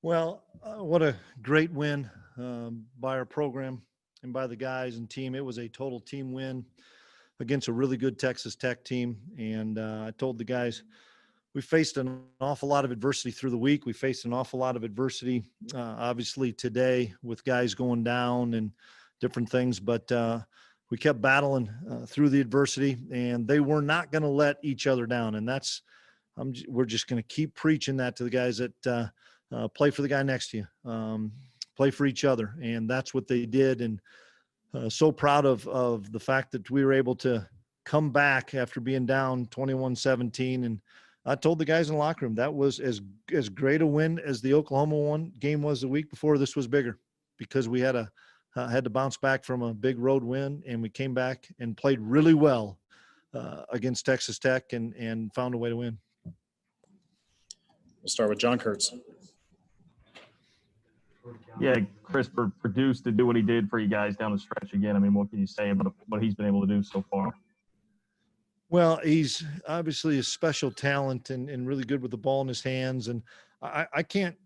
Well, what a great win by our program and by the guys and team. It was a total team win against a really good Texas Tech team. And I told the guys, we faced an awful lot of adversity through the week. We faced an awful lot of adversity, obviously today with guys going down and different things, but we kept battling through the adversity, and they were not going to let each other down. And we're just going to keep preaching that to the guys that play for the guy next to you, play for each other. And that's what they did. And so proud of the fact that we were able to come back after being down 21-17. And I told the guys in the locker room that was as great a win as the Oklahoma game was the week before. This was bigger because we had to bounce back from a big road win, and we came back and played really well against Texas Tech and found a way to win. We'll start with John Kurtz. Yeah, Chris, for Deuce to do what he did for you guys down the stretch again, I mean, what can you say about what he's been able to do so far? Well, he's obviously a special talent and really good with the ball in his hands. And I can't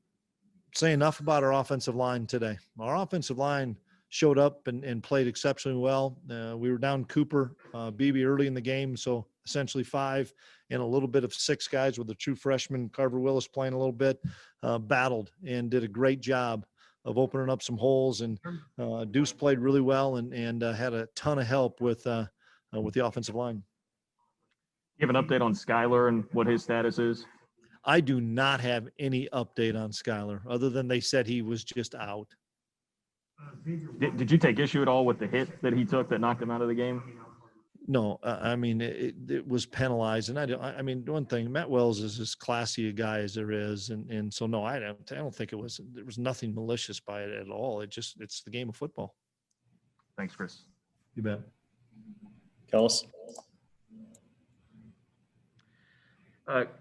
say enough about our offensive line today. Our offensive line showed up and played exceptionally well. We were down Cooper, Beebe early in the game, so essentially 5 and a little bit of 6 guys with the true freshman Carver Willis playing a little bit, battled and did a great job of opening up some holes. And Deuce played really well and had a ton of help with the offensive line. You have an update on Skyler and what his status is? I do not have any update on Skyler other than they said he was just out. Did you take issue at all with the hit that he took that knocked him out of the game? No, I mean, it was penalized. And I mean, one thing, Matt Wells is as classy a guy as there is. And so, no, I don't think there was nothing malicious by it at all. It's the game of football. Thanks, Chris. You bet. Kellis.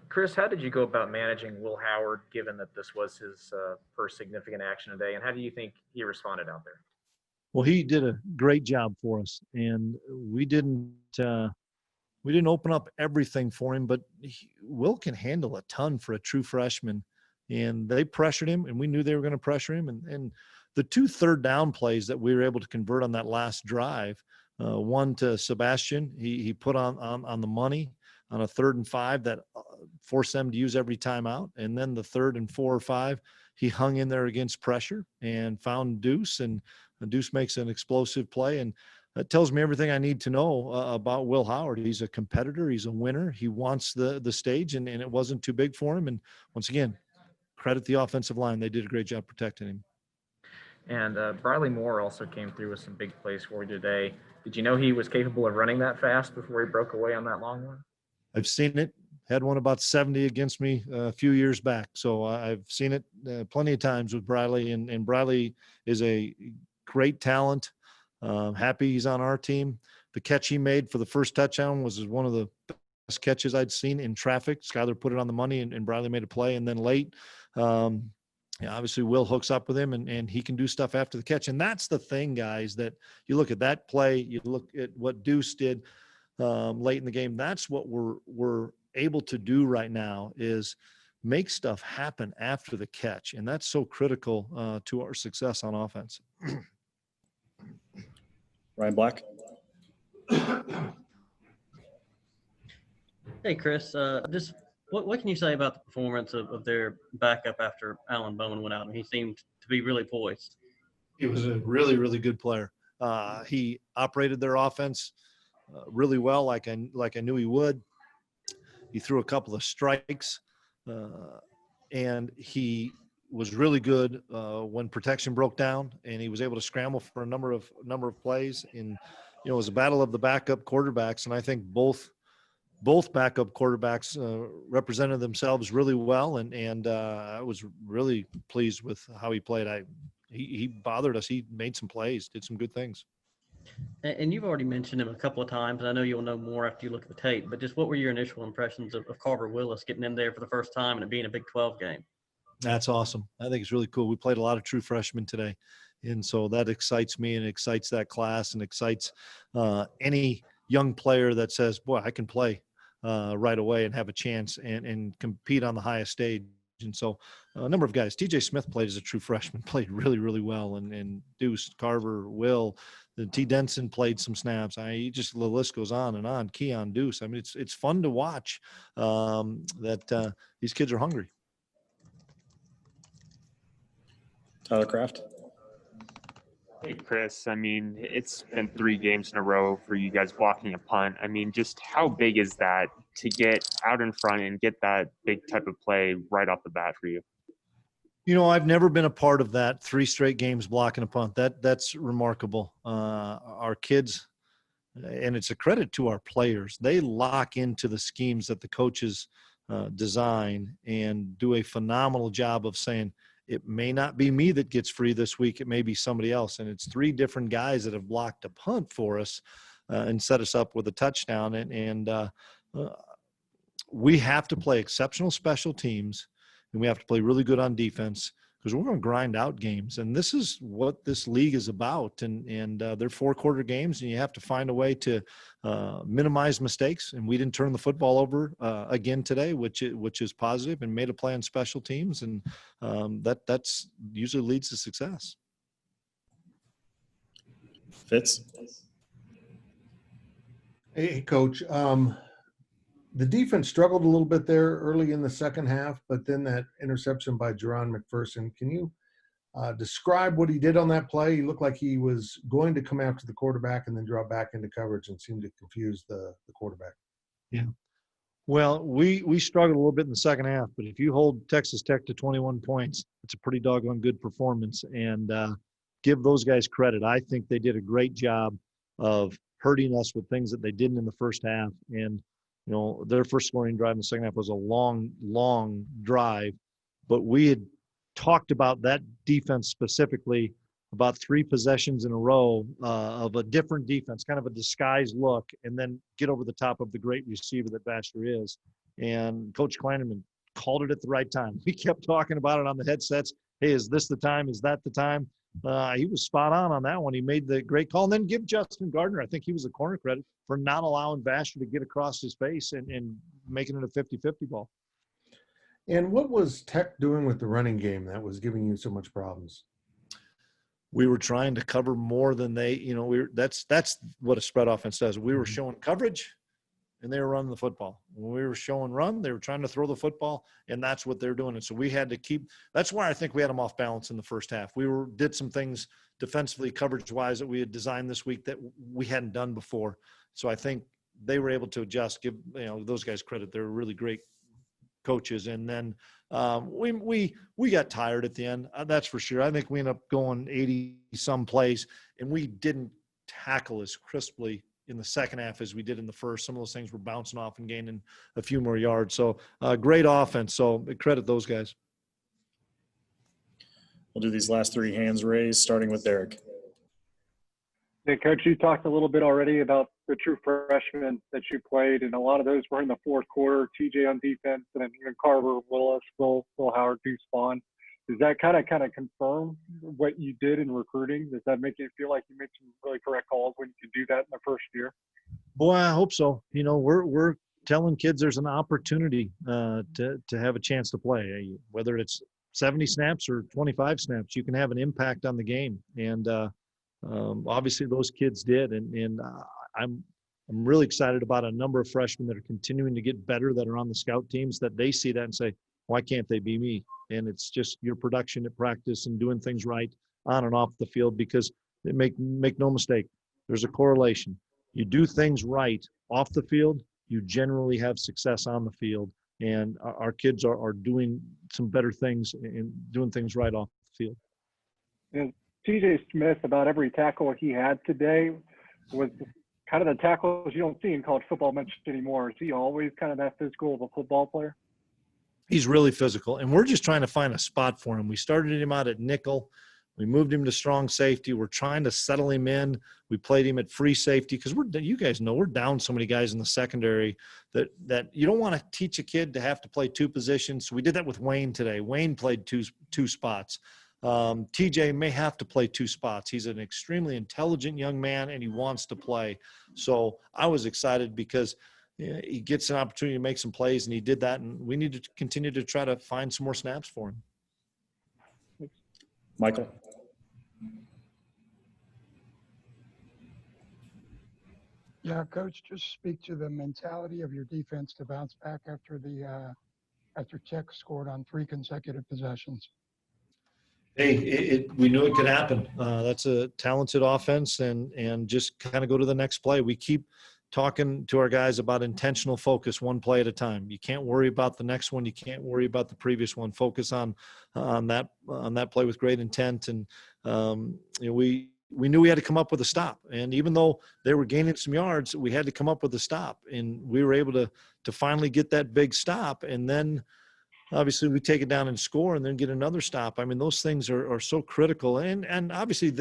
Chris, how did you go about managing Will Howard, given that this was his first significant action today, and how do you think he responded out there? Well, he did a great job for us, and we didn't open up everything for him, but Will can handle a ton for a true freshman, and they pressured him, and we knew they were going to pressure him, and the 2 third down plays that we were able to convert on that last drive, one to Sebastian, he put on the money on a 3rd and 5 that forced them to use every timeout. And then the 3rd and 4 or 5, he hung in there against pressure and found Deuce, and Deuce makes an explosive play. And that tells me everything I need to know about Will Howard. He's a competitor. He's a winner. He wants the stage, and it wasn't too big for him. And once again, credit the offensive line. They did a great job protecting him. And Briley Moore also came through with some big plays for you today. Did you know he was capable of running that fast before he broke away on that long one? I've seen it. Had one about 70 against me a few years back. So I've seen it plenty of times with Briley, and Briley is a great talent. Happy he's on our team. The catch he made for the first touchdown was one of the best catches I'd seen in traffic. Skyler put it on the money, and Briley made a play. And then late, obviously Will hooks up with him, and he can do stuff after the catch. And that's the thing, guys, that you look at that play, you look at what Deuce did late in the game. That's what we're able to do right now, is make stuff happen after the catch. And that's so critical to our success on offense. Ryan Black. Hey, Chris, just what can you say about the performance of their backup after Alan Bowman went out? And he seemed to be really poised. He was a really, really good player. He operated their offense really well, like I knew he would. He threw a couple of strikes, and he was really good when protection broke down, and he was able to scramble for a number of plays. And it was a battle of the backup quarterbacks, and I think both backup quarterbacks represented themselves really well, and I was really pleased with how he played. He bothered us. He made some plays, did some good things. And you've already mentioned him a couple of times, and I know you'll know more after you look at the tape, but just what were your initial impressions of Carver Willis getting in there for the first time and it being a Big 12 game? That's awesome. I think it's really cool. We played a lot of true freshmen today, and so that excites me and excites that class and excites any young player that says, boy, I can play right away and have a chance and compete on the highest stage. And so a number of guys, TJ Smith played as a true freshman, played really, really well. And Deuce, Carver, Will, T. Denson played some snaps. The list goes on and on. Keon, Deuce. I mean, it's fun to watch that these kids are hungry. Tyler Kraft. Hey, Chris. I mean, it's been 3 games in a row for you guys blocking a punt. I mean, just how big is that to get out in front and get that big type of play right off the bat for you? I've never been a part of that 3 straight games blocking a punt. That's remarkable. Our kids, and it's a credit to our players, they lock into the schemes that the coaches design and do a phenomenal job of saying, it may not be me that gets free this week. It may be somebody else. And it's 3 different guys that have blocked a punt for us and set us up with a touchdown. And we have to play exceptional special teams, and we have to play really good on defense because we're going to grind out games. And this is what this league is about. And they're 4-quarter games, and you have to find a way to minimize mistakes. And we didn't turn the football over again today, which is positive, and made a play on special teams. And that's usually leads to success. Fitz. Hey, Coach. The defense struggled a little bit there early in the second half, but then that interception by Jerron McPherson. Can you describe what he did on that play? He looked like he was going to come after the quarterback and then draw back into coverage and seemed to confuse the quarterback. Yeah. Well, we struggled a little bit in the second half, but if you hold Texas Tech to 21 points, it's a pretty doggone good performance. And give those guys credit. I think they did a great job of hurting us with things that they didn't in the first half. And their first scoring drive in the second half was a long, long drive. But we had talked about that defense specifically, about 3 possessions in a row of a different defense, kind of a disguised look, and then get over the top of the great receiver that Baxter is. And Coach Klieman called it at the right time. We kept talking about it on the headsets. Hey, is this the time? Is that the time? He was spot on that one. He made the great call. And then give Justin Gardner, I think he was a corner, credit for not allowing Baxter to get across his face and making it a 50-50 ball. And what was Tech doing with the running game that was giving you so much problems? We were trying to cover more than they, that's what a spread offense does. We were showing coverage and they were running the football. When we were showing run, they were trying to throw the football, and that's what they're doing. And so we had to that's why I think we had them off balance in the first half. We did some things defensively, coverage-wise, that we had designed this week that we hadn't done before. So I think they were able to adjust, give those guys credit. They're really great coaches. And then we got tired at the end. That's for sure. I think we ended up going 80-some plays, and we didn't tackle as crisply in the second half as we did in the first. Some of those things were bouncing off and gaining a few more yards. So great offense. So credit those guys. We'll do these last 3 hands raised, starting with Derek. Hey, Coach, you talked a little bit already about the true freshmen that you played, and a lot of those were in the 4th quarter. TJ on defense, and then Carver, Willis, Will Howard, Deuce Vaughn. Does that kind of confirm what you did in recruiting? Does that make you feel like you made some really correct calls when you could do that in the first year? Boy, I hope so. We're telling kids there's an opportunity to have a chance to play, whether it's 70 snaps or 25 snaps. You can have an impact on the game, and obviously those kids did. And I'm really excited about a number of freshmen that are continuing to get better, that are on the scout teams, that they see that and say, why can't they be me? And it's just your production at practice and doing things right on and off the field, because make no mistake, there's a correlation. You do things right off the field, you generally have success on the field. And our kids are doing some better things and doing things right off the field. And TJ Smith, about every tackle he had today was kind of the tackles you don't see in college football much anymore. Is he always kind of that physical of a football player? He's really physical, and we're just trying to find a spot for him. We started him out at nickel. We moved him to strong safety. We're trying to settle him in. We played him at free safety because you guys know we're down so many guys in the secondary that you don't want to teach a kid to have to play 2 positions. So we did that with Wayne today. Wayne played two spots. TJ may have to play 2 spots. He's an extremely intelligent young man, and he wants to play. So I was excited because he gets an opportunity to make some plays, and he did that. And we need to continue to try to find some more snaps for him. Michael. Yeah, Coach, just speak to the mentality of your defense to bounce back after after Tech scored on 3 consecutive possessions. Hey, we knew it could happen. That's a talented offense, and just kind of go to the next play. We keep talking to our guys about intentional focus, one play at a time. You can't worry about the next one. You can't worry about the previous one. Focus on that play with great intent. And we knew we had to come up with a stop. And even though they were gaining some yards, we had to come up with a stop. And we were able to finally get that big stop. And then obviously we take it down and score and then get another stop. I mean, those things are so critical. And obviously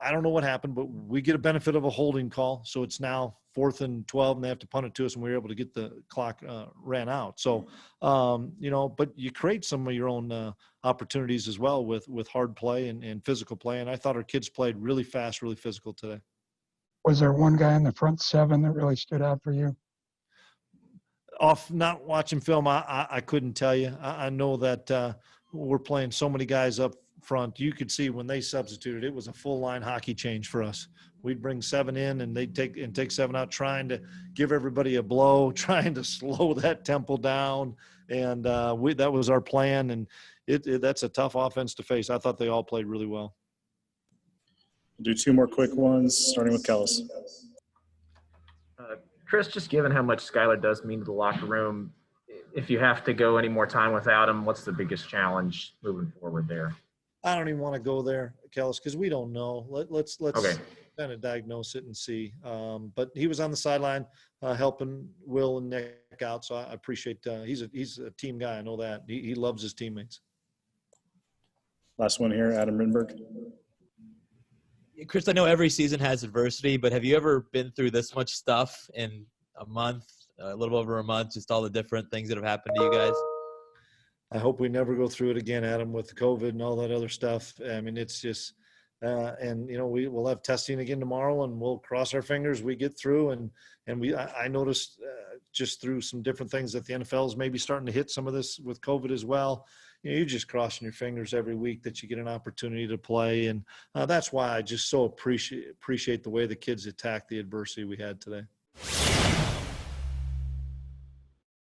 I don't know what happened, but we get a benefit of a holding call. So it's now 4th and 12, and they have to punt it to us, and we were able to get the clock ran out. So, but you create some of your own opportunities as well with hard play and physical play. And I thought our kids played really fast, really physical today. Was there one guy in the front 7 that really stood out for you? Off not watching film, I couldn't tell you. I know that we're playing so many guys up front. You could see when they substituted, it was a full line hockey change for us. We'd bring 7 in, and they'd take 7 out, trying to give everybody a blow, trying to slow that tempo down. And that was our plan. And that's a tough offense to face. I thought they all played really well. Do 2 more quick ones, starting with Kellis. Chris, just given how much Skylar does mean to the locker room, if you have to go any more time without him, what's the biggest challenge moving forward there? I don't even want to go there, Kellis, because we don't know. Let's Okay. kind of diagnose it and see. But he was on the sideline helping Will and Nick out, so I appreciate. He's a team guy. I know that he loves his teammates. Last one here, Adam Rinberg. Chris, I know every season has adversity, but have you ever been through this much stuff in a month, a little over a month, just all the different things that have happened to you guys? I hope we never go through it again, Adam, with COVID and all that other stuff. I mean, it's just, and we'll have testing again tomorrow, and we'll cross our fingers we get through. And I noticed just through some different things that the NFL is maybe starting to hit some of this with COVID as well. You're just crossing your fingers every week that you get an opportunity to play. And that's why I just so appreciate the way the kids attacked the adversity we had today.